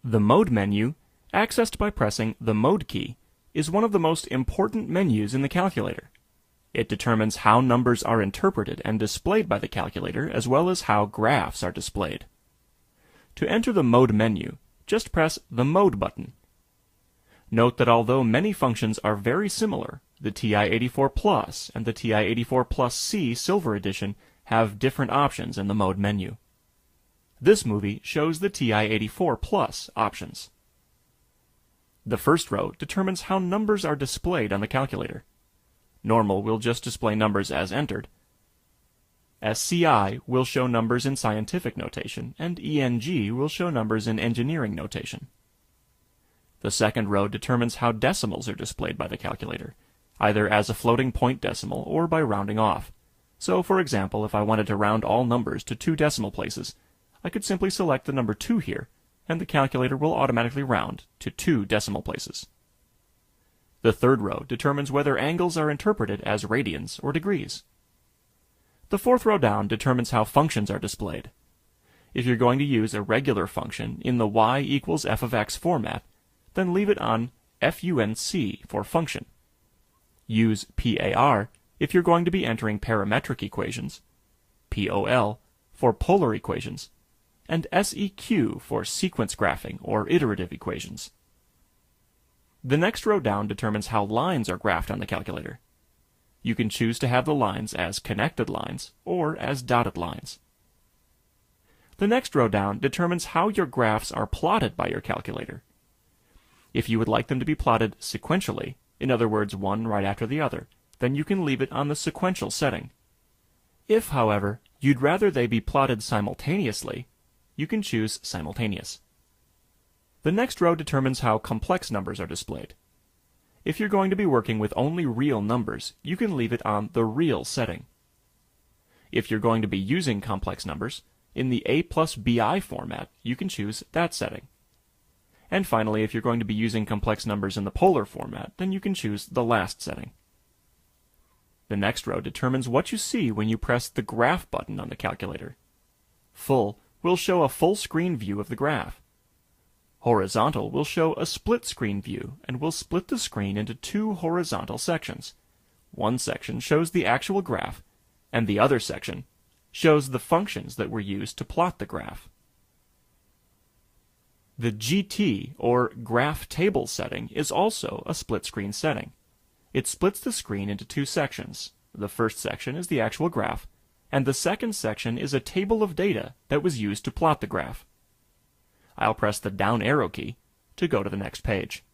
The Mode menu, accessed by pressing the Mode key, is one of the most important menus in the calculator. It determines how numbers are interpreted and displayed by the calculator, as well as how graphs are displayed. To enter the Mode menu, just press the Mode button. Note that although many functions are very similar, the TI-84 Plus and the TI-84 Plus C Silver Edition have different options in the Mode menu. This movie shows the TI-84 Plus options. The first row determines how numbers are displayed on the calculator. Normal will just display numbers as entered. SCI will show numbers in scientific notation, and ENG will show numbers in engineering notation. The second row determines how decimals are displayed by the calculator, either as a floating point decimal or by rounding off. So, for example, if I wanted to round all numbers to 2 decimal places, I could simply select the number 2 here, and the calculator will automatically round to 2 decimal places. The third row determines whether angles are interpreted as radians or degrees. The fourth row down determines how functions are displayed. If you're going to use a regular function in the y equals f of x format, then leave it on FUNC for function. Use PAR if you're going to be entering parametric equations, POL for polar equations, and SEQ for sequence graphing or iterative equations. The next row down determines how lines are graphed on the calculator. You can choose to have the lines as connected lines or as dotted lines. The next row down determines how your graphs are plotted by your calculator. If you would like them to be plotted sequentially, in other words, one right after the other, then you can leave it on the sequential setting. If, however, you'd rather they be plotted simultaneously, you can choose simultaneous. The next row determines how complex numbers are displayed. If you're going to be working with only real numbers, you can leave it on the real setting. If you're going to be using complex numbers, in the A plus BI format, you can choose that setting. And finally, if you're going to be using complex numbers in the polar format, then you can choose the last setting. The next row determines what you see when you press the Graph button on the calculator. Full will show a full screen view of the graph. Horizontal will show a split screen view and will split the screen into 2 horizontal sections. One section shows the actual graph, and the other section shows the functions that were used to plot the graph. The GT, or Graph Table setting, is also a split screen setting. It splits the screen into 2 sections. The first section is the actual graph, and the second section is a table of data that was used to plot the graph. I'll press the down arrow key to go to the next page.